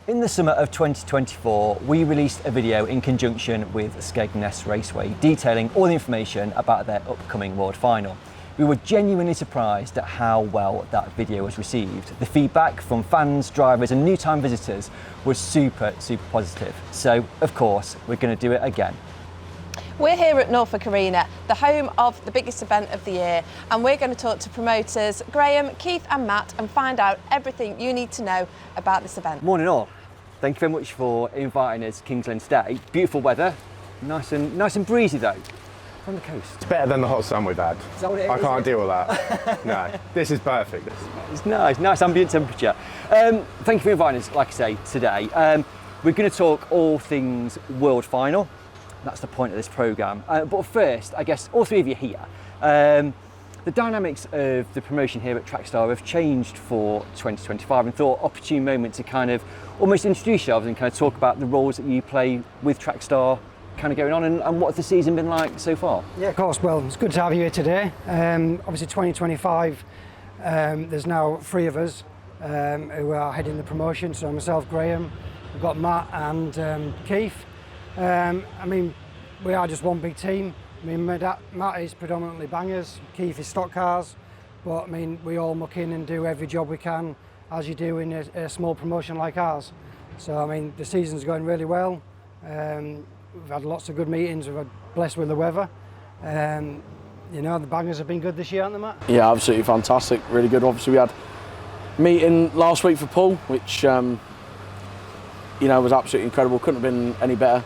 In the summer of 2024, we released a video in conjunction with Skegness Raceway detailing all the information about their upcoming World Final. We were genuinely surprised at how well that video was received. The feedback from fans, drivers and new time visitors was super positive. So, of course, we're going to do it again. We're here at Norfolk Arena, the home of the biggest event of the year, and we're going to talk to promoters Graham, Keith and Matt and find out everything you need to know about this event. Morning all. Thank you very much for inviting us to Kings Lynn today. Beautiful weather, nice and breezy though. On the coast. It's better than the hot sun we've had. Is that what it is? I can't deal with that. No, this is perfect. It's nice ambient temperature. Thank you for inviting us, like I say, today. We're going to talk all things World Final. That's the point of this programme. But first, I guess all three of you here, the dynamics of the promotion here at Trackstar have changed for 2025 and thought opportune moment to kind of almost introduce yourselves and kind of talk about the roles that you play with Trackstar kind of going on and what's the season been like so far? Yeah, of course. Well, it's good to have you here today. Obviously 2025, there's now three of us who are heading the promotion. So myself, Graham, we've got Matt and Keith. I mean, we are just one big team. I mean, Matt is predominantly bangers, Keith is stock cars, but I mean, we all muck in and do every job we can, as you do in a small promotion like ours. So, I mean, the season's going really well. We've had lots of good meetings, we've had blessed with the weather. You know, the bangers have been good this year, haven't they, Matt? Yeah, absolutely fantastic, really good. Obviously, we had a meeting last week for Paul, which, you know, was absolutely incredible, couldn't have been any better.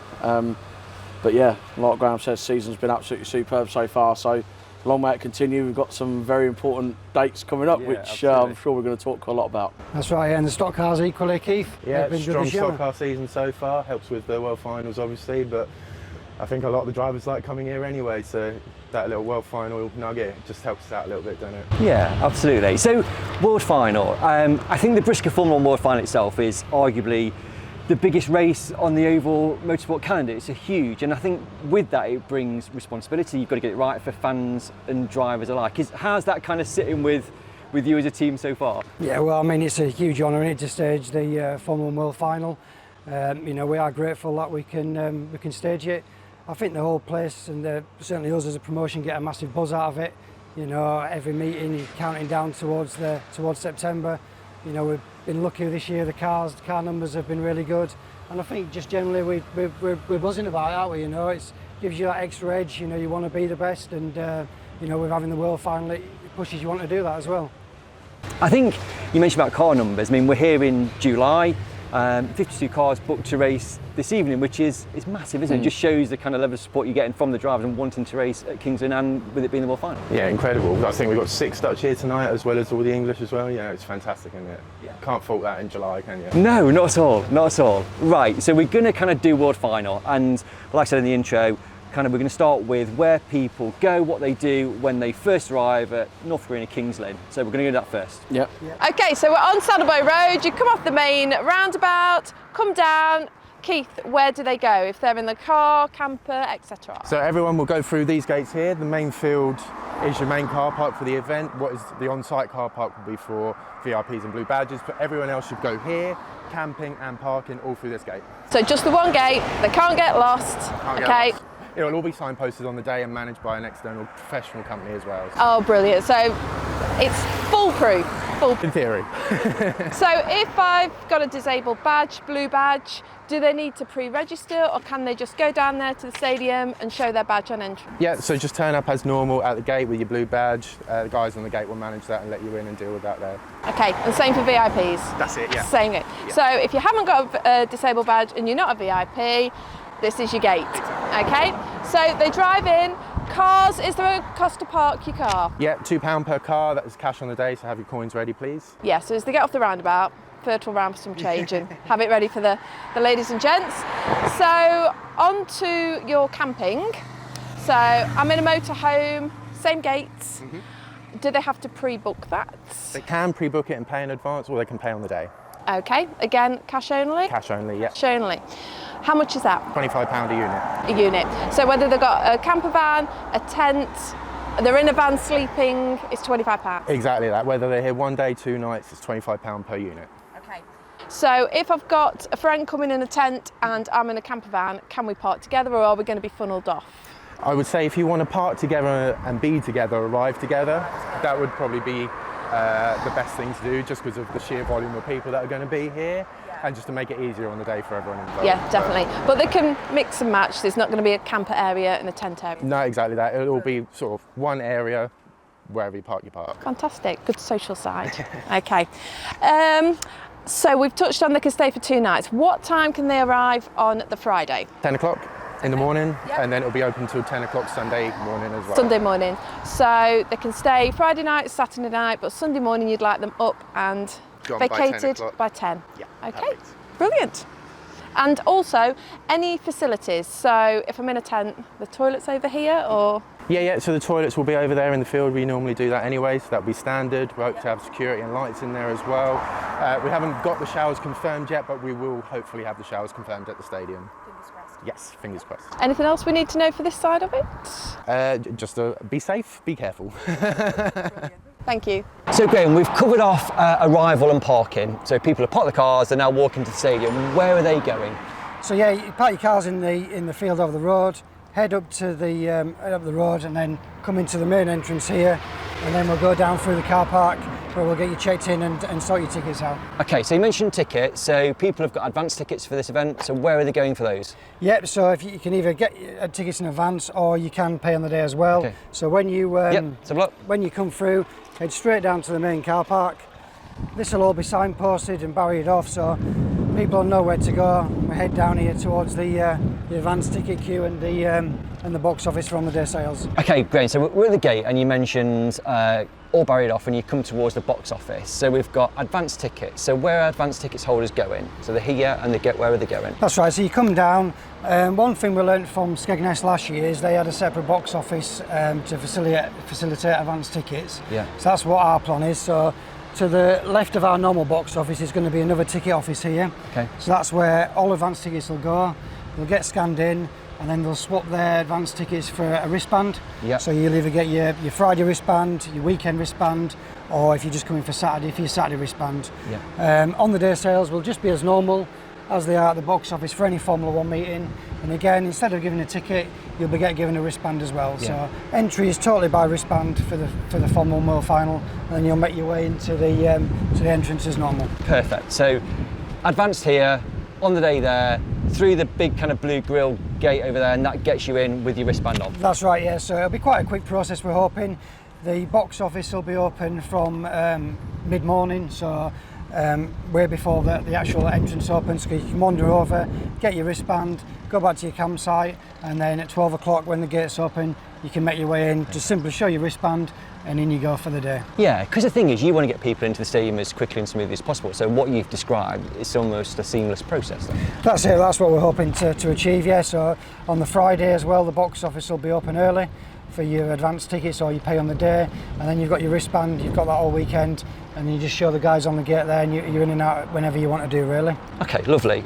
But yeah, like Graham says, season's been absolutely superb so far, so long may it continue. We've got some very important dates coming up, which I'm sure we're going to talk a lot about. That's right, and the stock cars equally, Keith. Yeah, been strong good this year. stock car season so far, helps with the World Finals obviously, but I think a lot of the drivers like coming here anyway, so that little World Final nugget just helps us out a little bit, doesn't it? Yeah, absolutely. So, World Final, I think the BriSCA Formula 1 World Final itself is arguably the biggest race on the overall motorsport calendar. It's a huge, and I think with that it brings responsibility. You've got to get it right for fans and drivers alike. How's that kind of sitting with you as a team so far? Yeah, well, I mean, it's a huge honour to stage the Formula 1 World Final. You know, we are grateful that we can stage it. I think the whole place and certainly us as a promotion get a massive buzz out of it. You know, every meeting you're counting down towards September. You know, we've been lucky this year. The car numbers have been really good, and I think just generally we're buzzing about it, aren't we? You know, it gives you that extra edge. You know, you want to be the best, and you know, with having the World Final, it pushes you on to do that as well. I think you mentioned about car numbers. I mean, we're here in July. 52 cars booked to race this evening, which is massive, isn't it? It just shows the kind of level of support you're getting from the drivers and wanting to race at Kings Lynn, and with it being the World Final. Yeah, incredible. I think we've got 6 Dutch here tonight, as well as all the English as well. Yeah, it's fantastic, isn't it? Yeah. Can't fault that in July, can you? No, not at all. Right, so we're going to kind of do World Final, and like I said in the intro, we're going to start with where people go, what they do when they first arrive at Norfolk Arena, Kings Lynn. So we're going to do that first. Yep. Okay, so we're on Saddlebow Road. You come off the main roundabout, come down. Keith, where do they go if they're in the car, camper, etc.? So everyone will go through these gates here. The main field is your main car park for the event. What is the on-site car park will be for VIPs and blue badges, but everyone else should go here, camping and parking all through this gate. So just the one gate, they can't get lost. Okay. It will all be signposted on the day and managed by an external professional company as well. Oh, brilliant. So it's foolproof. In theory. So if I've got a disabled badge, blue badge, do they need to pre-register, or can they just go down there to the stadium and show their badge on entry? Yeah, so just turn up as normal at the gate with your blue badge. The guys on the gate will manage that and let you in and deal with that there. Okay, and same for VIPs? That's it, yeah. Same gate. Yeah. So if you haven't got a disabled badge and you're not a VIP, this is your gate. Okay, so they drive in. Cars, is there a cost to park your car? Yeah, £2 per car. That is cash on the day, so have your coins ready, please. Yeah, so as they get off the roundabout, virtual round for some change and have it ready for the ladies and gents. So on to your camping. So I'm in a motorhome, same gates. Do they have to pre-book that? They can pre-book it and pay in advance, or they can pay on the day. Okay, again, cash only? Cash only, yeah. Cash only. How much is that? £25 a unit. A unit. So whether they've got a camper van, a tent, they're in a van sleeping, it's £25. Exactly that. Whether they're here one day, 2 nights, it's £25 per unit. Okay. So if I've got a friend coming in a tent and I'm in a camper van, can we park together, or are we going to be funneled off? I would say if you want to park together and be together, arrive together, that would probably be the best thing to do, just because of the sheer volume of people that are going to be here, and just to make it easier on the day for everyone involved. Yeah, definitely. But they can mix and match. There's not going to be a camper area and a tent area. No, exactly that. It'll all be sort of one area, wherever you park, you park. Fantastic. Good social side. Okay. So we've touched on they can stay for 2 nights. What time can they arrive on the Friday? 10 o'clock in the morning, and then it'll be open till 10 o'clock Sunday morning as well. Sunday morning. So they can stay Friday night, Saturday night, but Sunday morning you'd like them up and Gone by 10 vacated o'clock. by 10. Yeah. Okay, Perfect. brilliant. And also, any facilities. So if I'm in a tent, the toilet's over here, or? Yeah, so the toilets will be over there in the field. We normally do that anyway, so that'll be standard. We hope to have security and lights in there as well. We haven't got the showers confirmed yet, but we will hopefully have the showers confirmed at the stadium. Fingers crossed. Yes, fingers crossed. Anything else we need to know for this side of it? Just be safe, be careful. Thank you. So Graham, we've covered off arrival and parking. So people have parked the cars, they're now walking to the stadium. Where are they going? So yeah, you park your cars in the field over the road, head up to the road, and then come into the main entrance here, and then we'll go down through the car park where we'll get you checked in and sort your tickets out. Okay, so you mentioned tickets. So people have got advance tickets for this event. So where are they going for those? Yep. So if you can either get tickets in advance or you can pay on the day as well. Okay. So when you Let's have a look. when you come through, head straight down to the main car park. This will all be signposted and barriered off, so people will know where to go. We head down here towards the advance ticket queue and the box office for on the day sales. Okay, great. So we're at the gate, and you mentioned all barriered off, and you come towards the box office. So we've got advance tickets. So where are advance tickets holders going? So they're here, and where are they going? That's right. So you come down. One thing we learned from Skegness last year is they had a separate box office to facilitate advance tickets. Yeah. So that's what our plan is. So to the left of our normal box office is going to be another ticket office here. Okay. So that's where all advance tickets will go. They'll get scanned in, and then they'll swap their advance tickets for a wristband. Yeah. So you'll either get your Friday wristband, your weekend wristband, or if you're just coming for Saturday, for your Saturday wristband. Yeah. On the day sales will just be as normal as they are at the box office for any Formula 1 meeting. And again, instead of giving a ticket, you'll be given a wristband as well. Yeah. So entry is totally by wristband for the Formula 1 World Final, and then you'll make your way into the entrance as normal. Perfect. So advanced here, on the day there, through the big kind of blue grille gate over there, and that gets you in with your wristband on. That's right, yeah. So it'll be quite a quick process, we're hoping. The box office will be open from mid-morning, so way before the actual entrance opens, so you can wander over, get your wristband, go back to your campsite, and then at 12 o'clock when the gates open, you can make your way in. Just simply show your wristband, and in you go for the day. Yeah, because the thing is, you want to get people into the stadium as quickly and smoothly as possible. So what you've described is almost a seamless process then. That's it, that's what we're hoping to achieve, yeah. So on the Friday as well, the box office will be open early for your advance tickets, or you pay on the day, and then you've got your wristband, you've got that all weekend, and you just show the guys on the gate there, and you're in and out whenever you want to do, really. Okay, lovely.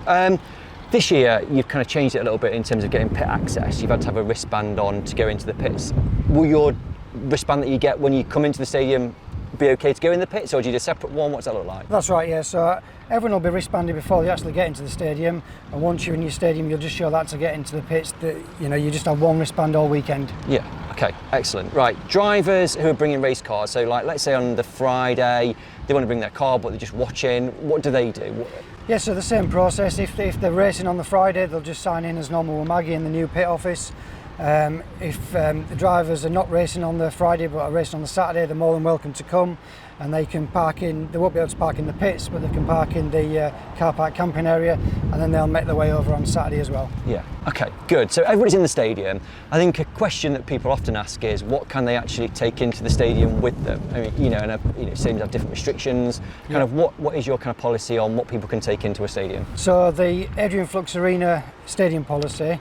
This year, you've kind of changed it a little bit in terms of getting pit access. You've had to have a wristband on to go into the pits. Will your wristband that you get when you come into the stadium be okay to go in the pits, or do you need a separate one? What's that look like? That's right, yeah. So everyone will be wristbanded before they actually get into the stadium, and once you're in your stadium, you'll just show that to get into the pits. You just have one wristband all weekend. Yeah. Okay. Excellent. Right. Drivers who are bringing race cars. So, like, let's say on the Friday they want to bring their car, but they're just watching. What do they do? Yeah, so the same process. If they're racing on the Friday, they'll just sign in as normal with Maggie in the new pit office. If the drivers are not racing on the Friday but are racing on the Saturday, they're more than welcome to come, and they can park in. They won't be able to park in the pits, but they can park in the car park camping area, and then they'll make their way over on Saturday as well. Yeah. Okay. Good. So everybody's in the stadium. I think a question that people often ask is, what can they actually take into the stadium with them? I mean, stadiums have different restrictions. Kind of what is your kind of policy on what people can take into a stadium? So the Adrian Flux Arena stadium policy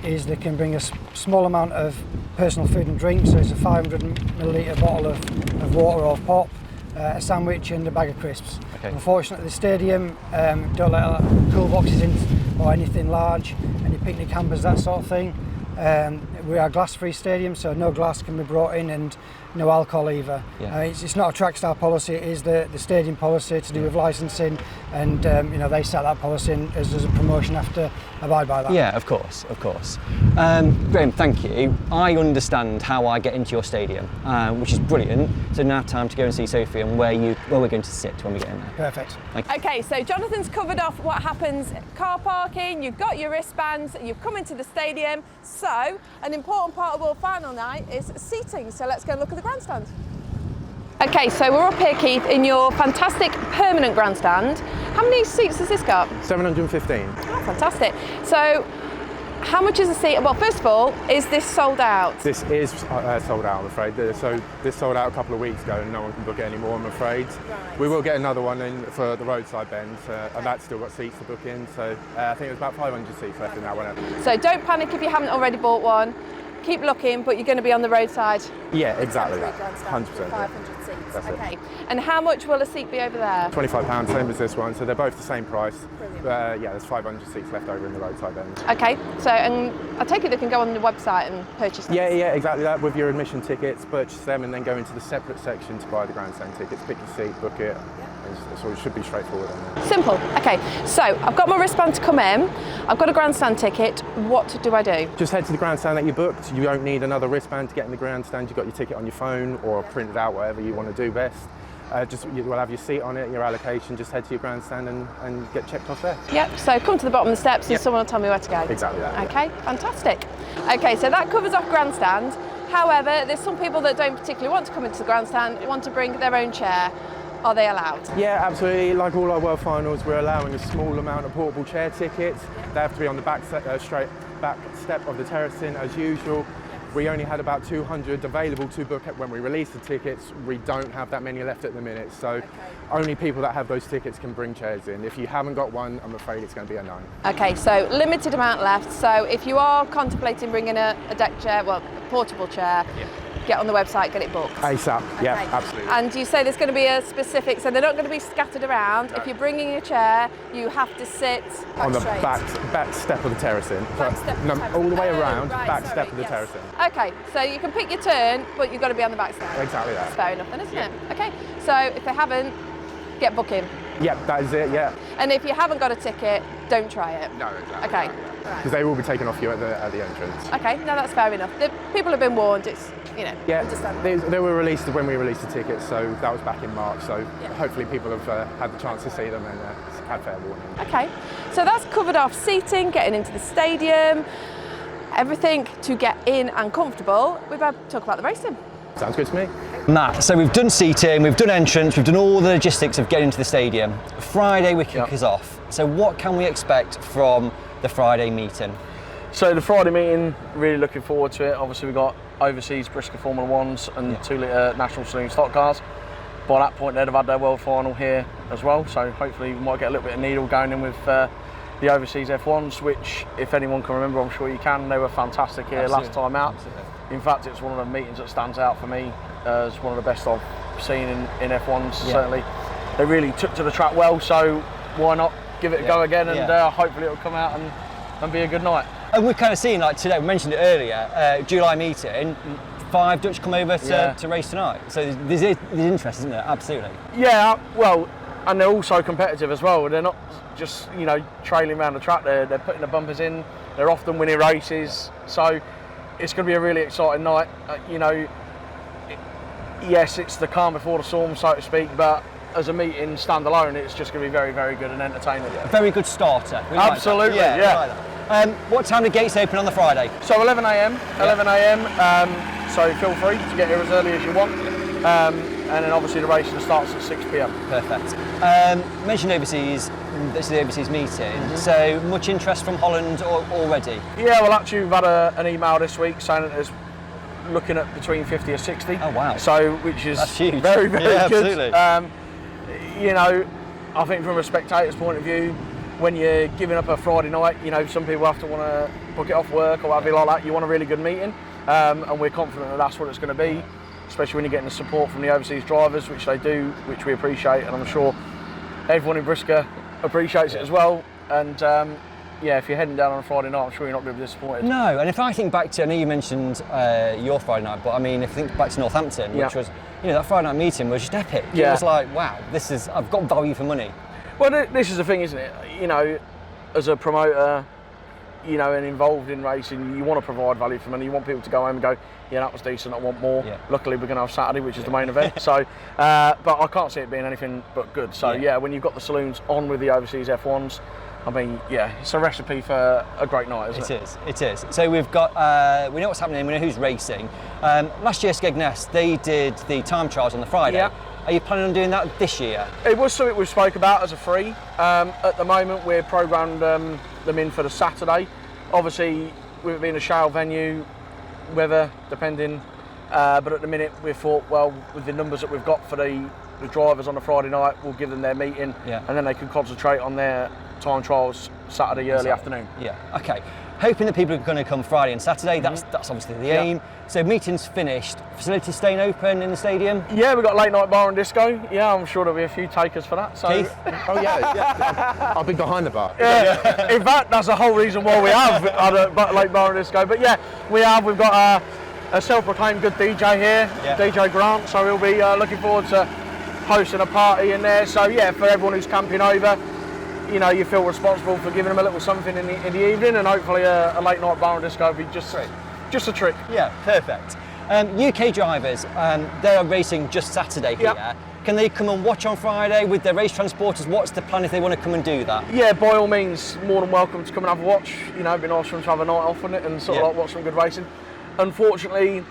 is they can bring a small amount of personal food and drink, so it's a 500 millilitre bottle of water or pop, a sandwich and a bag of crisps. Okay. Unfortunately, the stadium don't let cool boxes in or anything large, any picnic hampers, that sort of thing. we are glass-free stadium, so no glass can be brought in and no alcohol either. Yeah. It's not a Trackstar policy, it is the stadium policy to do with licensing, and they set that policy and as a promotion have to abide by that. Yeah, of course. Graham, thank you. I understand how I get into your stadium, which is brilliant. So now time to go and see Sophie and where we're going to sit when we get in there. Perfect. Okay, so Jonathan's covered off what happens car parking, you've got your wristbands, you've come into the stadium. So an important part of World Final night is seating. So let's go and look at the grandstand. Okay, so we're up here, Keith, in your fantastic permanent grandstand. How many seats has this got? 715. Oh, fantastic. So how much is a seat? Well, first of all, is this sold out? This is sold out, I'm afraid. So this sold out a couple of weeks ago and no one can book it anymore, I'm afraid. Right. We will get another one in for the roadside bends, and that's still got seats to book in. So I think there's about 500 seats left in that one. So don't panic if you haven't already bought one. Keep looking, but you're going to be on the roadside. Yeah, exactly that. Grandstand, 100%. 500 seats. That's it. Okay. And how much will a seat be over there? £25, same as this one, so they're both the same price. Brilliant. Yeah, there's 500 seats left over in the roadside bends. Okay. So, and I take it they can go on the website and purchase them? Yeah, exactly that. With your admission tickets, purchase them and then go into the separate section to buy the grandstand tickets, pick your seat, book it. So it should be straightforward on there. Simple. Okay, so I've got my wristband to come in, I've got a grandstand ticket, what do I do? Just head to the grandstand that you booked. You don't need another wristband to get in the grandstand. You've got your ticket on your phone or printed out, whatever you want to do best. You will have your seat on it, your allocation. Just head to your grandstand and get checked off there. Yep, so come to the bottom of the steps and someone will tell me where to go. Exactly that. Okay, fantastic. Okay, so that covers off grandstand. However, there's some people that don't particularly want to come into the grandstand, want to bring their own chair. Are they allowed? Yeah, absolutely. Like all our World Finals, we're allowing a small amount of portable chair tickets. They have to be on the straight back step of the terracing as usual. We only had about 200 available to book when we released the tickets. We don't have that many left at the minute, so only people that have those tickets can bring chairs in. If you haven't got one, I'm afraid it's going to be a no. Okay, so limited amount left. So if you are contemplating bringing a deck chair, well, a portable chair, get on the website, get it booked. ASAP, yeah, absolutely. And you say there's going to be a specific, so they're not going to be scattered around. No. If you're bringing a chair, you have to sit on the straight. back step of the terracing. Back step of the terracing. All the way around, right, back sorry, step of the yes. terracing. Okay, so you can pick your turn, but you've got to be on the back step. Exactly that. That's fair enough then, isn't it? Okay, so if they haven't, get booking. Yeah, that is it, yeah. And if you haven't got a ticket, don't try it. No, exactly. Okay. Because they will be taken off you at the entrance. Okay, no, that's fair enough. The people have been warned, it's, Yeah, understandable. they were released when we released the tickets, so that was back in March, so hopefully people have had the chance to see them and had fair warning. Okay, so that's covered off seating, getting into the stadium, everything to get in and comfortable. We've had to talk about the racing. Sounds good to me. Matt, so we've done seating, we've done entrance, we've done all the logistics of getting into the stadium. Friday we kick us off. So what can we expect from the Friday meeting? So the Friday meeting, really looking forward to it. Obviously we've got overseas BriSCA Formula 1s and 2 litre National Saloon stock cars. By that point they'd have had their World Final here as well, so hopefully we might get a little bit of needle going in with the overseas F1s, which if anyone can remember, I'm sure you can, they were fantastic here last time out. Absolutely. In fact, it's one of the meetings that stands out for me as one of the best I've seen in F1s, certainly. They really took to the track well, so why not give it a go again, and hopefully it'll come out and be a good night. And we've kind of seen, like today, we mentioned it earlier, July meeting, 5 Dutch come over to race tonight. So there's interest, isn't there? Absolutely. Yeah, well, and they're also competitive as well. They're not just, trailing around the track, they're putting the bumpers in, they're often winning races. So it's going to be a really exciting night. Yes, it's the calm before the storm, so to speak, but as a meeting standalone, it's just going to be very, very good and entertaining. A very good starter. We like Absolutely, that. yeah. We like that. What time do gates open on the Friday? So 11 a.m. So feel free to get here as early as you want. And then obviously the racing starts at 6 p.m. Perfect. Mentioned overseas, this is the overseas meeting, so much interest from Holland already? Yeah, well actually we've had an email this week saying that there's looking at between 50 or 60. Oh wow. So, which is That's huge. very, very good. Absolutely. I think from a spectator's point of view, when you're giving up a Friday night, some people have to want to book it off work or whatever like that. You want a really good meeting, and we're confident that that's what it's going to be, especially when you're getting the support from the overseas drivers, which they do, which we appreciate, and I'm sure everyone in BriSCA appreciates it as well. And yeah, if you're heading down on a Friday night, I'm sure you're not going to be disappointed. No, and if I think back to, I know you mentioned your Friday night, but I mean, if I think back to Northampton, which was, you know, that Friday night meeting was just epic. Yeah. It was like, wow, I've got value for money. Well, this is the thing, isn't it? You know, as a promoter, you know, and involved in racing, you want to provide value for money. You want people to go home and go, yeah, that was decent, I want more. Yeah. Luckily, we're going to have Saturday, which is the main event. So, but I can't see it being anything but good. So, yeah, when you've got the saloons on with the overseas F1s, I mean, yeah, it's a recipe for a great night, isn't it? It is. So we've got, we know what's happening, we know who's racing. Last year, Skegness, they did the time trials on the Friday. Yeah. Are you planning on doing that this year? It was something we spoke about as a free. At the moment, we're programmed them in for the Saturday. Obviously, with it being a shale venue, weather depending, but at the minute we thought, well, with the numbers that we've got for the drivers on the Friday night, we'll give them their meeting, and then they can concentrate on their time trials Saturday early afternoon. Yeah, okay. Hoping that people are going to come Friday and Saturday, that's obviously the aim. So meeting's finished, facilities staying open in the stadium? Yeah, we've got late night bar and disco. Yeah, I'm sure there'll be a few takers for that. So. Keith? Oh yeah. I'll be behind the bar. Yeah, in fact, that's the whole reason why we have a late bar and disco. But yeah, we've got a self-proclaimed good DJ here, DJ Grant, so we'll be looking forward to hosting a party in there. So yeah, for everyone who's camping over, you know, you feel responsible for giving them a little something in the evening, and hopefully a late night bar and disco will be just a trick. Yeah, perfect. UK drivers, they are racing just Saturday here. Yep. Can they come and watch on Friday with their race transporters? What's the plan if they want to come and do that? Yeah, by all means, more than welcome to come and have a watch. You know, it'd be nice for them to have a night off on it and sort of like watch some good racing. Unfortunately,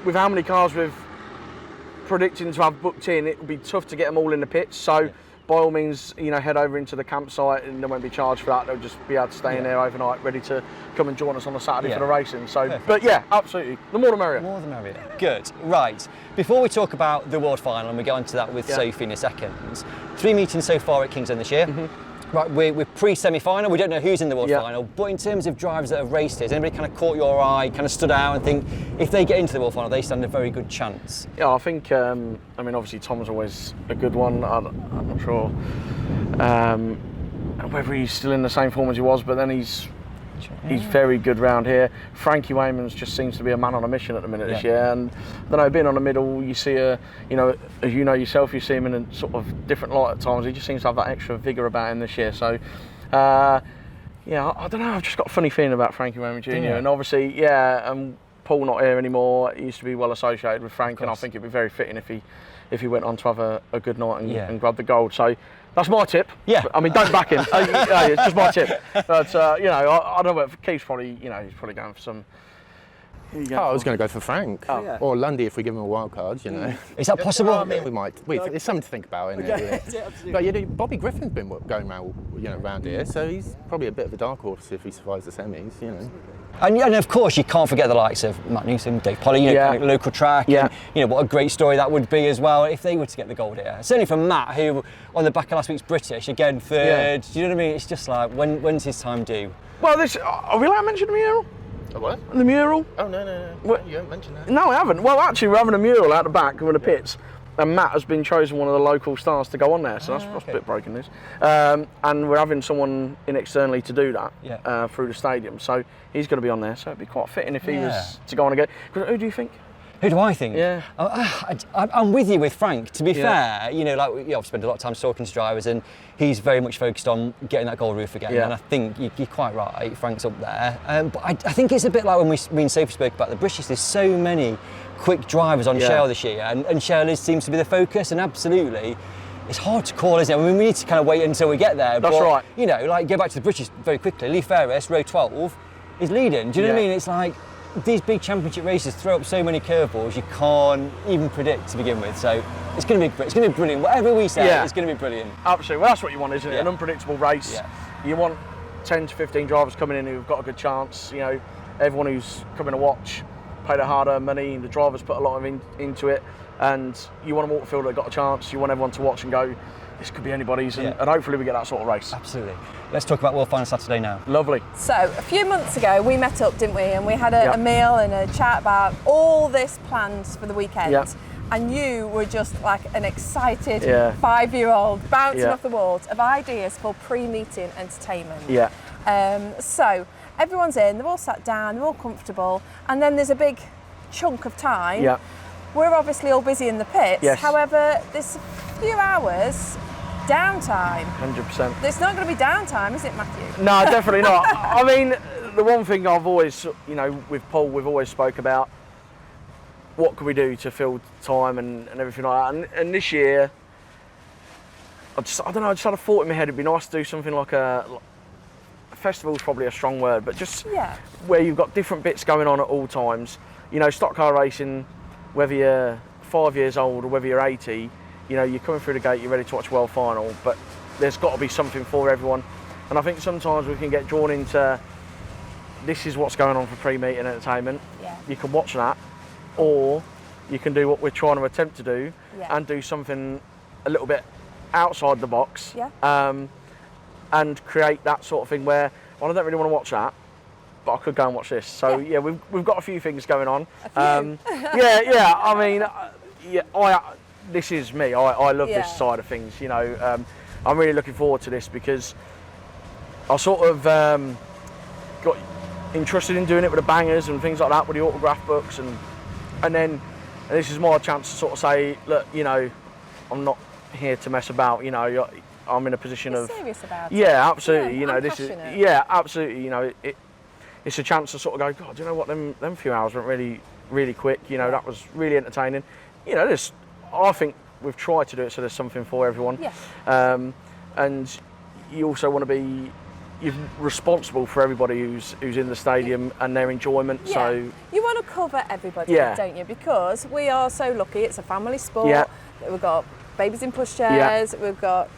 with how many cars we've predicting to have booked in, it would be tough to get them all in the pits. So by all means, you know, head over into the campsite and they won't be charged for that. They'll just be able to stay in there overnight, ready to come and join us on a Saturday for the racing. So, perfect. But yeah, absolutely, the more the merrier. More the merrier. Good. Right. Before we talk about the World Final, and we go into that with Sophie in a second, 3 meetings so far at Kingsland this year. Right, we're pre-semi-final. We don't know who's in the World Final, but in terms of drivers that have raced here, has anybody kind of caught your eye, kind of stood out and think if they get into the World Final, they stand a very good chance? Yeah, I think, I mean, obviously Tom's always a good one. I'm not sure whether he's still in the same form as he was, but then he's very good round here. Frankie Wayman's just seems to be a man on a mission at the minute this year, and I don't know, being on the middle, you see as you know yourself, you see him in a sort of different light at times. He just seems to have that extra vigour about him this year. So, I don't know. I've just got a funny feeling about Frankie Wayman Jr. And obviously, Paul not here anymore. He used to be well associated with Frank, and I think it'd be very fitting if he went on to have a good night and grab the gold. So. That's my tip. Yeah. I mean, don't back him. It's just my tip. But I don't know. Keith's probably, he's probably going for some. I was going to go for Frank or Lundy if we give him a wild card. You know, is that possible? I mean, we might. It's something to think about, isn't it? Yeah. Absolutely. But Bobby Griffin's been going around here, so he's probably a bit of a dark horse if he survives the semis. You know. And of course, you can't forget the likes of Matt Newsom, Dave Polly, local track. Yeah. And, what a great story that would be as well if they were to get the gold here. Certainly for Matt, who on the back of last week's British, again third. Do you know what I mean? It's just like, when's his time due? Well, are we allowed to mention the mural? What? The mural? Oh, no. What? You haven't mentioned that. No, I haven't. Well, actually, we're having a mural out the back of the pits. And Matt has been chosen one of the local stars to go on there, so that's a bit broken news. And we're having someone in externally to do that through the stadium, so he's going to be on there. So it'd be quite fitting if he was to go on again. Who do you think? Who do I think? Yeah. I'm with you with Frank. To be fair, I've spent a lot of time talking to drivers, and he's very much focused on getting that gold roof again. And I think you're quite right. Frank's up there. But I think it's a bit like when me and Sophie spoke about the British. There's so many quick drivers on Shell this year, and Shell seems to be the focus. And absolutely, it's hard to call, isn't it? I mean, we need to kind of wait until we get there. That's right. Go back to the British very quickly. Lee Ferris, row 12, is leading. Do you know what I mean? It's like these big championship races throw up so many curveballs you can't even predict to begin with. So it's going to be brilliant. Whatever we say, it's going to be brilliant. Absolutely. Well, that's what you want, isn't it? An unpredictable race. Yeah. You want 10 to 15 drivers coming in who've got a good chance. Everyone who's coming to watch paid a hard-earned money, and the drivers put a lot into it. And you want them all to feel they've got a chance. You want everyone to watch and go, this could be anybody's, and hopefully we get that sort of race. Absolutely. Let's talk about World Final Saturday now. Lovely. So a few months ago we met up, didn't we? And we had a meal and a chat about all this planned for the weekend. and you were just like an excited Yeah. 5-year-old bouncing Yeah. off the walls of ideas for pre-meeting entertainment. Yeah. So everyone's in, they're all sat down, they're all comfortable, and then there's a big chunk of time. Yeah. We're obviously all busy in the pits. Yes. However, there's a few hours downtime. 100%. It's not going to be downtime, is it, Matthew? No, definitely not. I mean, the one thing I've always, you know, with Paul, we've always spoke about what can we do to fill time and everything like that. And this year, I don't know, I just had a thought in my head, it'd be nice to do something like a festival's probably a strong word, but just where you've got different bits going on at all times. You know, stock car racing, whether you're 5 years old or whether you're 80, you know, you're coming through the gate, you're ready to watch World Final, but there's got to be something for everyone. And I think sometimes we can get drawn into, this is what's going on for pre-meeting entertainment. Yeah. You can watch that, or you can do what we're trying to attempt to do and do something a little bit outside the box. And create that sort of thing where, well, I don't really want to watch that, but I could go and watch this. So yeah, we've got a few things going on. I mean, this is me. I love this side of things. You know, I'm really looking forward to this because I sort of got interested in doing it with the bangers and things like that, with the autograph books, and then this is my chance to sort of say, look, you know, I'm not here to mess about. You know, I'm in a position You're of serious about it. Yeah, absolutely. Yeah, you know, I'm this passionate. is absolutely. You know, it's a chance to sort of go, God, do you know what? Them few hours went really quick. You know, that was really entertaining. You know, I think we've tried to do it so there's something for everyone. Yeah. And you also want to be responsible for everybody who's in the stadium and their enjoyment. Yeah. So you want to cover everybody, don't you? Because we are so lucky. It's a family sport. Yeah. We've got babies in pushchairs. We've got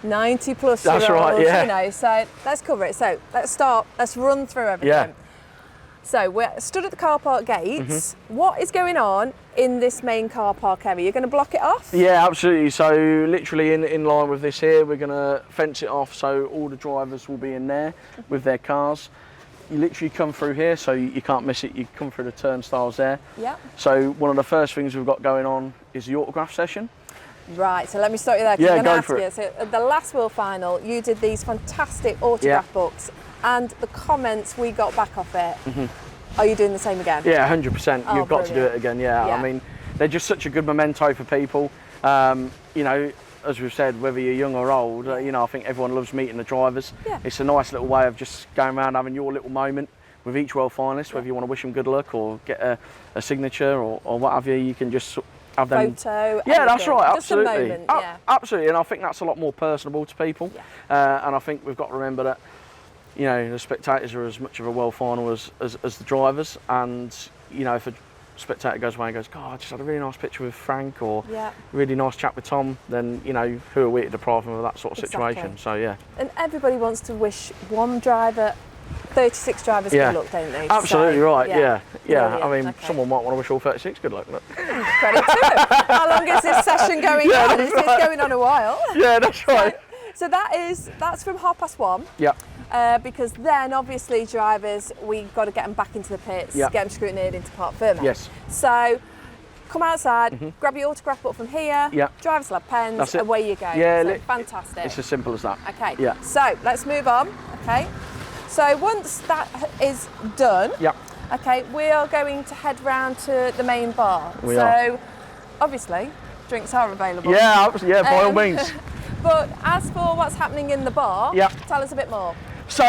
90 plus That's year right, olds, yeah. you know, so let's cover it. So let's run through everything. Yeah. So we're stood at the car park gates. What is going on in this main car park area? You're going to block it off? Yeah, absolutely. So literally in line with this here, we're going to fence it off so all the drivers will be in there with their cars. You literally come through here, so you can't miss it. You come through the turnstiles there. Yeah. So one of the first things we've got going on is the autograph session. Right, so let me start you there. Yeah, I'm go going to for ask it. you. So at the last World Final, you did these fantastic autograph books, and the comments we got back off it. Are you doing the same again? Yeah, 100%. Oh, You've got to do it again. Yeah. I mean, they're just such a good memento for people. You know, as we've said, whether you're young or old, you know, I think everyone loves meeting the drivers. Yeah. It's a nice little way of just going around having your little moment with each world finalist, whether you want to wish them good luck or get a signature or what have you. You can just have them. Photo. Yeah, that's everything. right. Just Absolutely. a moment, yeah. Absolutely, and I think that's a lot more personable to people. Yeah. And I think we've got to remember that, you know, the spectators are as much of a world final as the drivers. And, you know, if a spectator goes away and goes, God, I just had a really nice picture with Frank, or really nice chat with Tom, then, you know, who are we to deprive them of that sort of situation? So, yeah. And everybody wants to wish one driver, 36 drivers good luck, don't they? Absolutely so, right, yeah. Brilliant. I mean, someone might want to wish all 36 good luck. Credit to them. How long is this session going on? It's going on a while. Yeah, that's right. So that's from 1:30. Yeah. Because then obviously drivers, we've got to get them back into the pits, get them scrutinised into Park Fermat. Yes. So come outside, grab your autograph book from here, drivers will have pens, That's it. away you go. Yeah, so fantastic. It's as simple as that. Okay, Yeah. so let's move on, okay? So once that is done, okay, we are going to head round to the main bar. We are. Obviously, drinks are available. Yeah, by all means. But as for what's happening in the bar, tell us a bit more. So,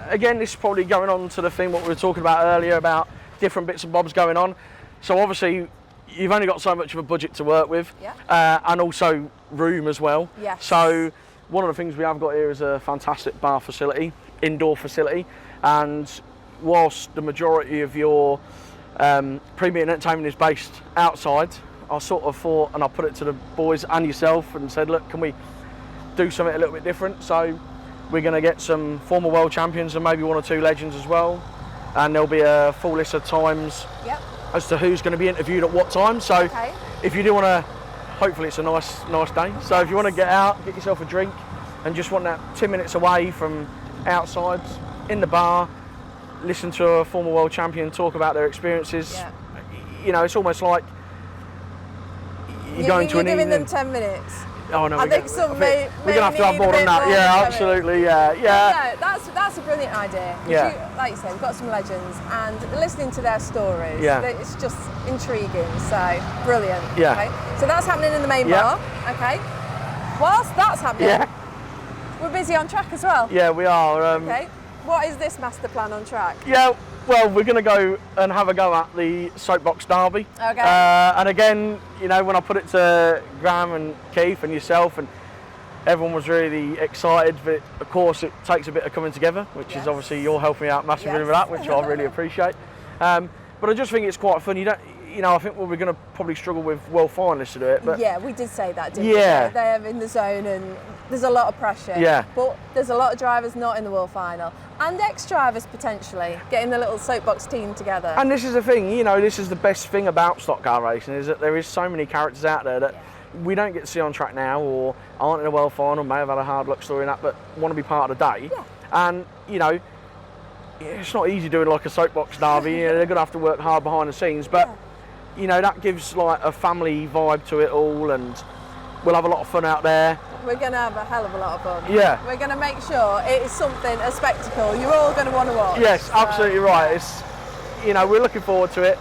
again, this is probably going on to the thing what we were talking about earlier about different bits and bobs going on. So obviously, you've only got so much of a budget to work with, and also room as well. Yes. So one of the things we have got here is a fantastic bar facility, indoor facility, and whilst the majority of your pre-meeting entertainment is based outside, I sort of thought, and I put it to the boys and yourself and said, look, can we do something a little bit different? So we're going to get some former world champions and maybe one or two legends as well, and there'll be a full list of times as to who's going to be interviewed at what time. So if you do want to, hopefully it's a nice day, so if you want to get out, get yourself a drink and just want that 10 minutes away from outside in the bar, listen to a former world champion talk about their experiences, you know, it's almost like you go into you're an giving evening. them 10 minutes. Oh no, I think some may we're gonna have to have need a more than bit that. more Yeah, than 10 absolutely. Yeah. No, that's a brilliant idea. 'Cause Yeah. you, like you say, we've got some legends, and listening to their stories, Yeah. it's just intriguing. So brilliant. Yeah. Okay. So that's happening in the main Yeah. bar. Okay. Whilst that's happening, Yeah. we're busy on track as well. Yeah, we are. Okay. What is this master plan on track? Yeah, well, we're going to go and have a go at the Soapbox Derby. Okay. And again, you know, when I put it to Graham and Keith and yourself, and everyone was really excited, but of course it takes a bit of coming together, which Yes. is obviously you're helping me out massively Yes. with that, which I really appreciate. But I just think it's quite fun. I think we're going to probably struggle with world finalists to do it. But Yeah, we did say that, didn't Yeah. we? They're in the zone and there's a lot of pressure. Yeah. But there's a lot of drivers not in the world final, and ex-drivers potentially getting the little soapbox team together. And this is the thing, this is the best thing about stock car racing, is that there is so many characters out there that we don't get to see on track now, or aren't in a world final, may have had a hard luck story in that, but want to be part of the day. Yeah. And it's not easy doing like a soapbox derby. They're going to have to work hard behind the scenes, but that gives like a family vibe to it all, and we'll have a lot of fun out there. We're going to have a hell of a lot of fun. Yeah. We're going to make sure it is something, a spectacle you're all going to want to watch. Yes, absolutely right. It's, we're looking forward to it.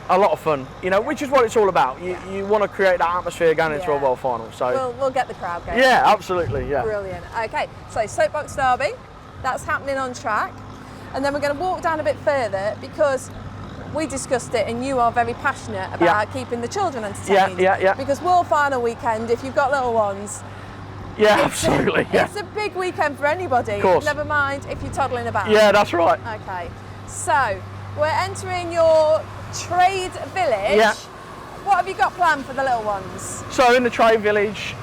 A lot of fun, which is what it's all about. You want to create that atmosphere going into a world final. So we'll get the crowd going. yeah, absolutely, yeah. Brilliant. Okay, so Soapbox Derby, that's happening on track. And then we're going to walk down a bit further, because we discussed it and you are very passionate about keeping the children entertained. Yeah. Because World Final weekend, if you've got little ones, Yeah, absolutely, yeah. it's a big weekend for anybody. Of course. Never mind if you're toddling about. Yeah, that's right. Okay, so we're entering your trade village. Yeah. What have you got planned for the little ones? So in the trade village,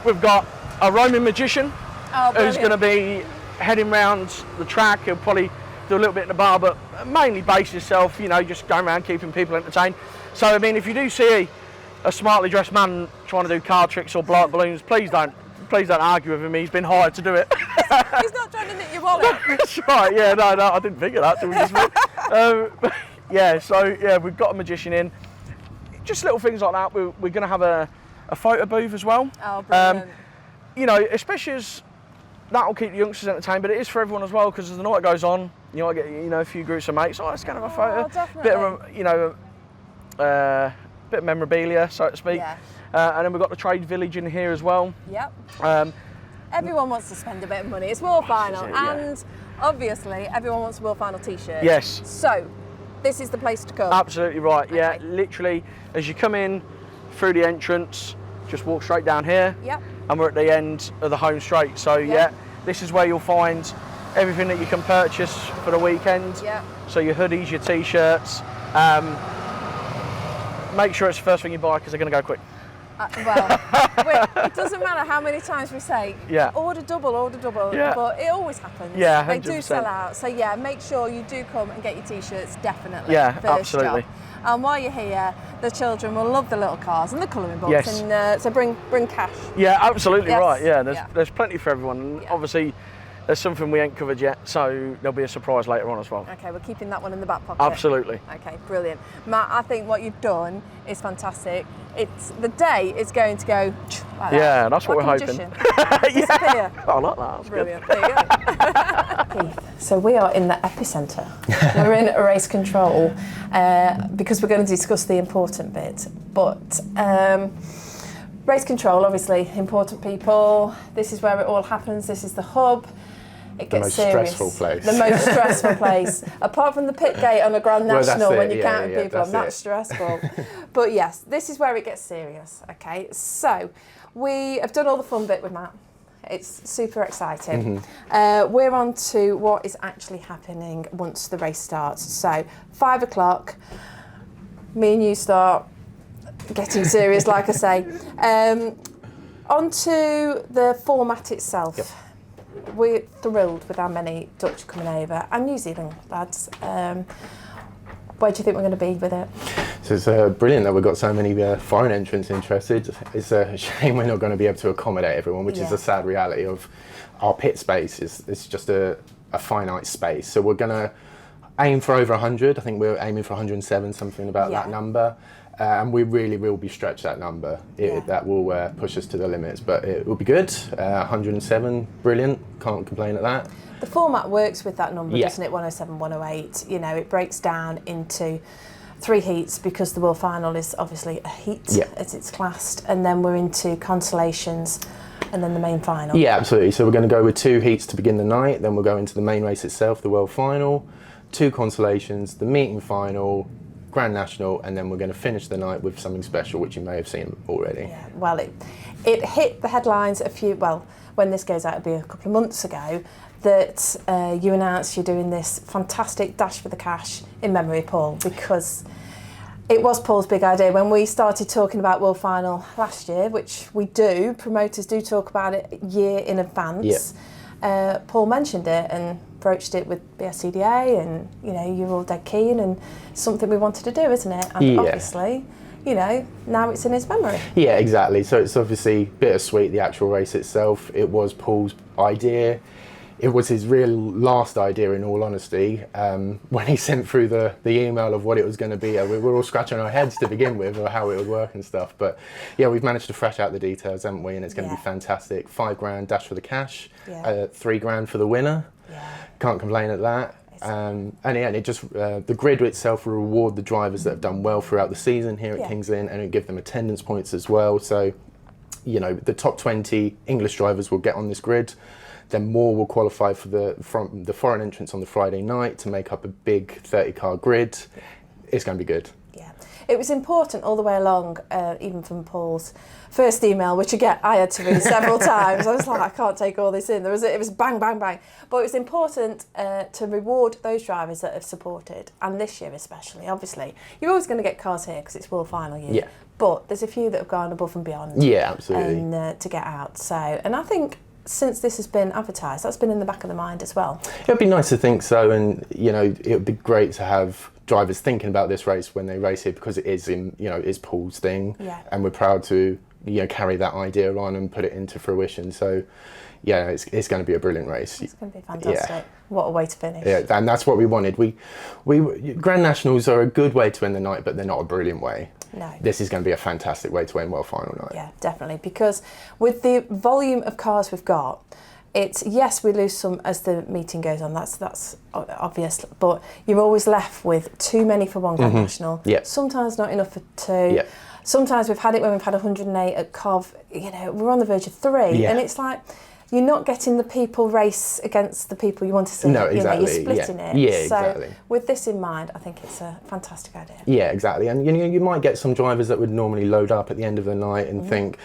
we've got a roaming magician Oh, who's brilliant. going to be heading round the track. He'll probably do a little bit in the bar, but mainly base himself, just going around keeping people entertained. So, if you do see a smartly dressed man trying to do card tricks or blow up balloons, please don't argue with him. He's been hired to do it. He's not trying to nick your wallet. That's right. Yeah, no, I didn't think of that till we just met. We've got a magician in. Just little things like that. We're going to have a photo booth as well. Oh, brilliant. Especially as that'll keep the youngsters entertained, but it is for everyone as well, because as the night goes on, you might get a few groups of mates. Oh, let's go and have a photo. Definitely. Bit of memorabilia, so to speak. Yeah. And then we've got the trade village in here as well. Yep. Um, Everyone wants to spend a bit of money. It's World Final, it, yeah. and obviously everyone wants a World Final t-shirt. Yes. So, this is the place to come. Absolutely right. Yeah, Okay. literally, as you come in through the entrance, just walk straight down here. Yep. And we're at the end of the home straight. So Yep. this is where you'll find everything that you can purchase for the weekend. Yep. So your hoodies, your t-shirts. Make sure it's the first thing you buy, because they're going to go quick. It doesn't matter how many times we say, Yeah. order double, Yeah. but it always happens. Yeah, They do 100%. sell out. So yeah, make sure you do come and get your t-shirts, definitely. Yeah, first absolutely. job. And while you're here, the children will love the little cars and the colouring books. Yes. And so bring cash. Yeah, absolutely Yes. right. Yeah, Yeah. there's plenty for everyone. And Yeah. obviously, there's something we ain't covered yet, so there'll be a surprise later on as well. Okay, we're keeping that one in the back pocket. Absolutely. Okay, brilliant. Matt, I think what you've done is fantastic. The day is going to go like that. Yeah, that's what Like we're a hoping. magician. Disappear. I like that. That's Brilliant. There you go. So we are in the epicentre. We're in race control because we're going to discuss the important bit. But race control, obviously, important people. This is where it all happens. This is the hub. It gets most serious. stressful place. The most stressful place. Apart from the pit gate on a Grand Well, that's National it, when you're yeah, counting yeah, people, that's and that's it. stressful. But yes, this is where it gets serious. Okay, so we have done all the fun bit with Matt. It's super exciting. We're on to what is actually happening once the race starts. So 5 o'clock, me and you start getting serious, like I say. On to the format itself. Yep. We're thrilled with how many Dutch coming over, and New Zealand lads. Where do you think we're going to be with it? So it's brilliant that we've got so many foreign entrants interested. It's a shame we're not going to be able to accommodate everyone, which is Yeah. a sad reality of our pit space. It's just a finite space. So we're going to Aim for over 100. I think we're aiming for 107, something about Yeah. that number. And we really will be stretched that number. That will push us to the limits, but it will be good. 107, brilliant. Can't complain at that. The format works with that number, Yeah. doesn't it? 107, 108. You know, it breaks down into 3 heats because the World Final is obviously a heat, as it's classed, and then we're into consolations and then the main final. Yeah, absolutely. So we're going to go with 2 heats to begin the night, then we'll go into the main race itself, the World Final, 2 consolations, the meeting final, Grand National, and then we're going to finish the night with something special, which you may have seen already. Yeah, well, it hit the headlines when this goes out, it'll be a couple of months ago, that you announced you're doing this fantastic Dash for the Cash in memory of Paul, because it was Paul's big idea. When we started talking about World Final last year, which we do, promoters do talk about it a year in advance, Paul mentioned it and broached it with BSCDA, and you know, you're all dead keen, and it's something we wanted to do, isn't it? And obviously, you know, now it's in his memory. Yeah, exactly. So it's obviously bittersweet, the actual race itself. It was Paul's idea. It was his real last idea, in all honesty. When he sent through the email of what it was going to be, we were all scratching our heads to begin with, or how it would work and stuff. But yeah, we've managed to thresh out the details, haven't we? And it's going to be fantastic. $5,000 Dash for the Cash, $3,000 for the winner. Can't complain at that. And it just the grid itself will reward the drivers that have done well throughout the season here at Kings Lynn, and it'll give them attendance points as well. So, you know, the top 20 English drivers will get on this grid. Then more will qualify for the foreign entrance on the Friday night to make up a big 30-car grid. It's going to be good. Yeah, it was important all the way along, even from Paul's first email, which again I had to read several times. I was like, I can't take all this in. It was bang, bang, bang. But it was important to reward those drivers that have supported, and this year especially. Obviously, you're always going to get cars here because it's World Final year. Yeah. But there's a few that have gone above and beyond. Yeah, absolutely. And to get out. So, and I think, since this has been advertised, that's been in the back of the mind as well. It'd be nice to think so, and you know, it would be great to have drivers thinking about this race when they race here, because it is is Paul's thing, and we're proud to carry that idea on and put it into fruition. So yeah, it's going to be a brilliant race. It's going to be fantastic. Yeah. What a way to finish. Yeah, and that's what we wanted. We Grand Nationals are a good way to end the night, but they're not a brilliant way. No. This is going to be a fantastic way to end World Final night. Yeah, definitely, because with the volume of cars we've got, it's, yes, we lose some as the meeting goes on, that's obvious, but you're always left with too many for one Grand National, sometimes not enough for 2, sometimes we've had it when we've had 108 at Cov, we're on the verge of 3, and it's like, you're not getting the people race against the people you want to see. No, exactly. You're splitting it. Yeah, exactly. So with this in mind, I think it's a fantastic idea. Yeah, exactly. And you might get some drivers that would normally load up at the end of the night and think,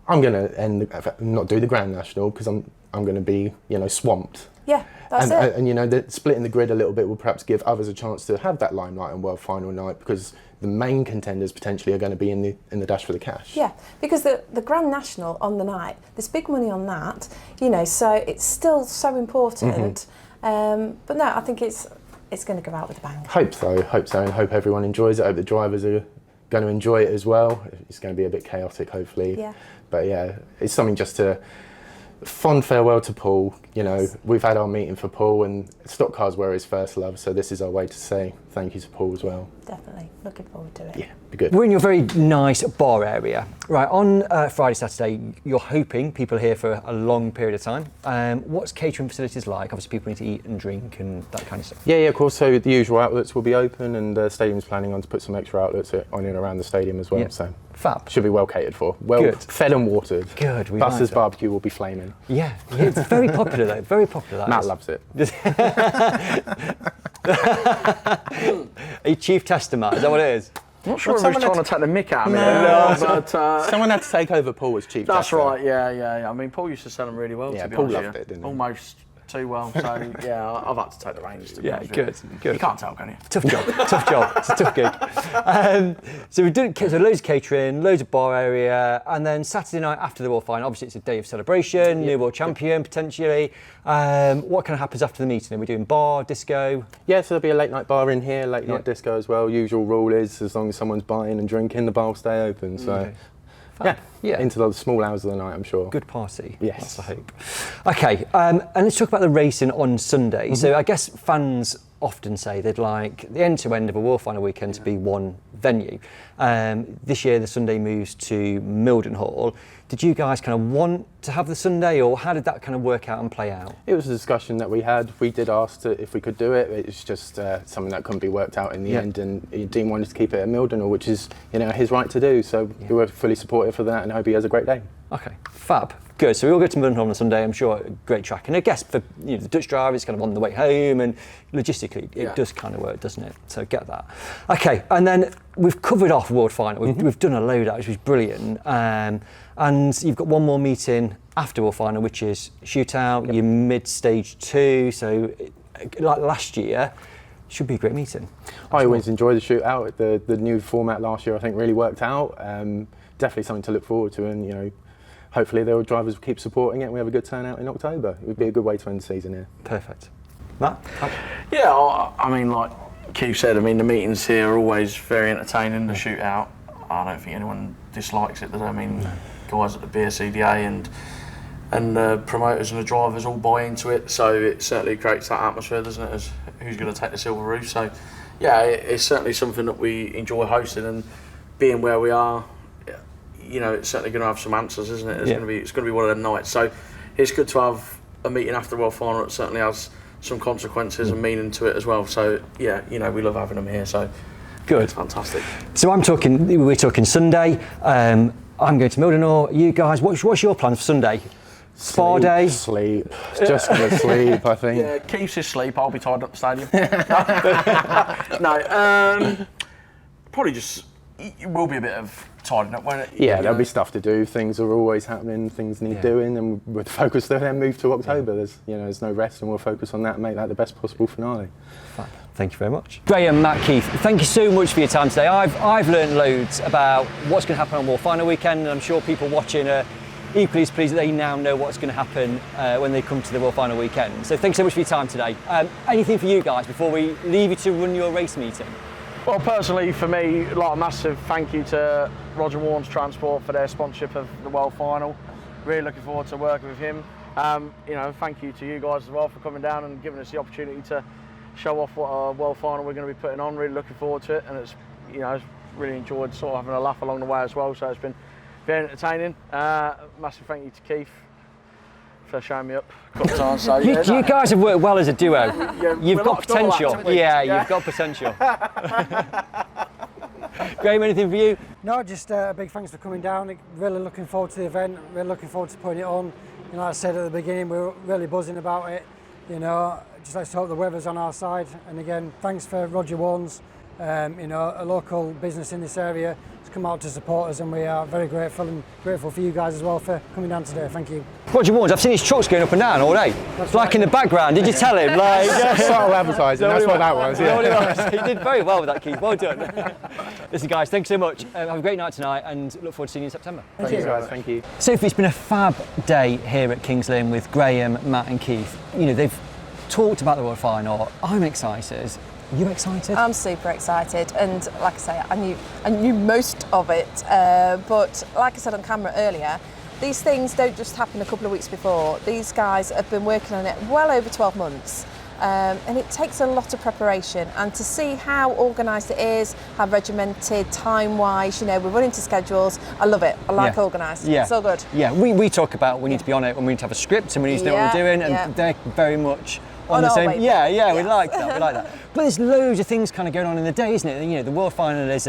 I'm going to not do the Grand National because I'm going to be swamped. Yeah, that's it. And splitting the grid a little bit will perhaps give others a chance to have that limelight on World Final night, because the main contenders potentially are going to be in the Dash for the Cash. Yeah, because the Grand National on the night, there's big money on that, so it's still so important. But no, I think it's going to go out with a bang. Hope so, and hope everyone enjoys it. Hope the drivers are going to enjoy it as well. It's going to be a bit chaotic, hopefully. Yeah. But yeah, it's something just to fond farewell to Paul. We've had our meeting for Paul, and stock cars were his first love, so this is our way to say thank you to Paul as well. Definitely, looking forward to it. Yeah, be good. We're in your very nice bar area. Right, on Friday, Saturday, you're hoping people are here for a long period of time. What's catering facilities like? Obviously, people need to eat and drink and that kind of stuff. Yeah, of course. So the usual outlets will be open, and the stadium's planning on to put some extra outlets on and around the stadium as well. Yeah. So fab. Should be well catered for. Well fed and watered. Good. Buster's barbecue will be flaming. Yeah, it's very popular though. Very popular. Matt loves it. Are you chief tester, Matt? Is that what it is? I'm not sure if he's trying to take the mick out of me. But someone had to take over Paul as chief That's tester. right, yeah. I mean, Paul used to sell them really well, Yeah, to be Paul honest loved with it, didn't he? Almost too well, so yeah, I've had to take the reins, to be honest with you. Good. You can't tell, can you? Tough job. It's a tough gig. So we've done loads of catering, loads of bar area, and then Saturday night after the World Final, obviously it's a day of celebration, new world champion potentially. What kind of happens after the meeting? Are we doing bar, disco? Yeah, so there'll be a late night bar in here, late night disco as well. Usual rule is, as long as someone's buying and drinking, the bar will stay open. So, yeah. into the small hours of the night, I'm sure. Good party. Yes. That's the hope. Okay, and let's talk about the racing on Sunday. So I guess fans often say they'd like the end-to-end of a World Final weekend to be one venue. This year the Sunday moves to Mildenhall. Did you guys kind of want to have the Sunday, or how did that kind of work out and play out? It was a discussion that we had. We did ask if we could do it. It's just something that couldn't be worked out in the end, and Dean wanted to keep it at Mildenhall, which is his right to do. So we were fully supportive of that, and hope he has a great day. Okay, fab. Good. So we all go to Mildenhall on a Sunday. I'm sure a great track, and I guess for the Dutch drivers, kind of on the way home, and logistically it does kind of work, doesn't it? So get that. Okay, and then we've covered off World Final. We've done a load out, which was brilliant. And you've got one more meeting after World Final, which is shootout. You're mid-stage 2, so like last year, should be a great meeting. I always enjoy the shootout. The new format last year, I think, really worked out. Definitely something to look forward to, and hopefully the drivers will keep supporting it and we have a good turnout in October. It would be a good way to end the season here. Perfect. Matt? Yeah, I mean, like Keith said, I mean, the meetings here are always very entertaining, the shootout. I don't think anyone dislikes it, does it? I mean, guys at the BSCDA and the promoters and the drivers all buy into it, so it certainly creates that atmosphere, doesn't it, as who's going to take the silver roof. So, yeah, it's certainly something that we enjoy hosting, and being where we are, it's certainly going to have some answers, isn't it? It's going to be one of them nights. So it's good to have a meeting after the World Final. It certainly has some consequences and meaning to it as well. So yeah, we love having them here. So good, it's fantastic. So we're talking Sunday. I'm going to Mildenhall. You guys, what's your plan for Sunday? Spa day? Sleep. Just going to sleep, I think. Yeah, Keith's asleep. I'll be tied up the stadium. No, probably just. It will be a bit of tidying up, won't it? Yeah, there'll be stuff to do. Things are always happening. Things need doing, and we're focused to then move to October. There's no rest, and we'll focus on that and make that the best possible finale. Thank you very much. Graham, Matt, Keith, thank you so much for your time today. I've learned loads about what's going to happen on World Final weekend, and I'm sure people watching are equally as pleased that they now know what's going to happen when they come to the World Final weekend. So thanks so much for your time today. Anything for you guys before we leave you to run your race meeting? Well, personally, for me, a massive thank you to Roger Warnes Transport for their sponsorship of the World Final. Really looking forward to working with him. Thank you to you guys as well for coming down and giving us the opportunity to show off what our World Final we're going to be putting on. Really looking forward to it, and it's really enjoyed sort of having a laugh along the way as well. So it's been very entertaining. Massive thank you to Keith for showing me up a couple of times. So, you guys have worked well as a duo. You've got potential. Yeah, you've got potential. Graham, anything for you? No, just a big thanks for coming down. Really looking forward to the event. Really looking forward to putting it on. Like I said at the beginning, we were really buzzing about it. Just let's hope the weather's on our side. And again, thanks for Roger Warnes, a local business in this area, has come out to support us, and we are very grateful for you guys as well for coming down today. Thank you. Roger Warnes, I've seen his trucks going up and down all day. It's like in the background. Did you tell him? Subtle advertising, that's what that was. Yeah. He did very well with that, Keith. Well done. Listen, guys, thanks so much. Have a great night tonight, and look forward to seeing you in September. Thank you, guys. Thank you. Sophie, it's been a fab day here at Kings Lynn with Graham, Matt, and Keith. They've talked about the World Final. I'm excited. Are you excited? I'm super excited, and like I say, I knew most of it, but like I said on camera earlier, these things don't just happen a couple of weeks before. These guys have been working on it well over 12 months, and it takes a lot of preparation, and to see how organised it is, how regimented, time-wise, we're running to schedules. I love it. I like organised. Yeah. It's all good. Yeah, we talk about we need to be on it, and we need to have a script, and we need to know what we're doing, and they're very much on the same. Yeah, we like that. But there's loads of things kind of going on in the day, isn't it? The World Final is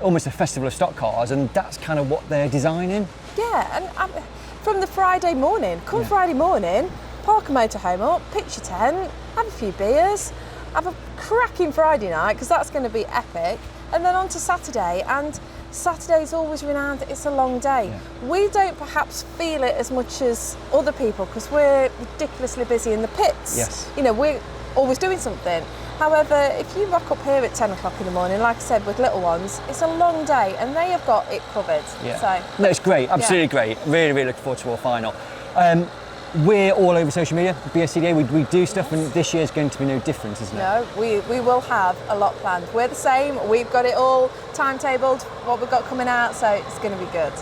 almost a festival of stock cars, and that's kind of what they're designing. Yeah, and from the Friday morning, Friday morning, park a motorhome up, pitch your tent, have a few beers, have a cracking Friday night, because that's going to be epic, and then on to Saturday, and Saturday's always renowned, it's a long day. Yeah. We don't perhaps feel it as much as other people because we're ridiculously busy in the pits. Yes. We're always doing something. However, if you rock up here at 10 o'clock in the morning, like I said, with little ones, it's a long day and they have got it covered. Yeah. So, no, it's great, absolutely great. Really, really looking forward to our final. We're all over social media, BSCDA, we do stuff, and this year's going to be no different, isn't it? No, we will have a lot planned. We're the same, we've got it all timetabled, what we've got coming out, so it's going to be good.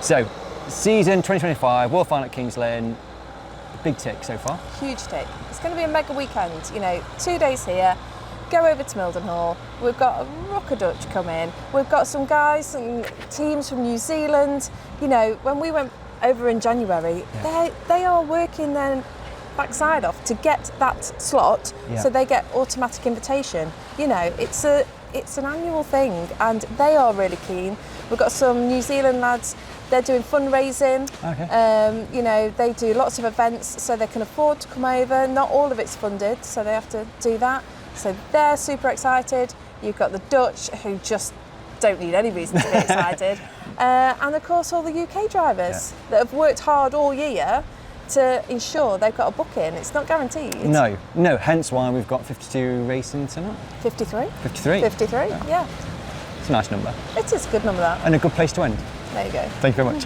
So, season 2025, World Final at Kings Lynn, big tick so far. Huge tick. It's going to be a mega weekend. You know, 2 days here, go over to Mildenhall. We've got a rocker Dutch coming. We've got some guys and teams from New Zealand. You know, when we went over in January, they are working their backside off to get that slot, so they get automatic invitation. You know, it's an annual thing, and they are really keen. We've got some New Zealand lads. They're doing fundraising. Okay. You know, they do lots of events, so they can afford to come over. Not all of it's funded, so they have to do that. So they're super excited. You've got the Dutch, who just don't need any reason to be excited, and of course all the UK drivers that have worked hard all year to ensure they've got a booking. It's not guaranteed. No, hence why we've got 52 racing tonight. 53. 53? 53, yeah. It's a nice number. It is a good number, that. And a good place to end. There you go. Thank you very much.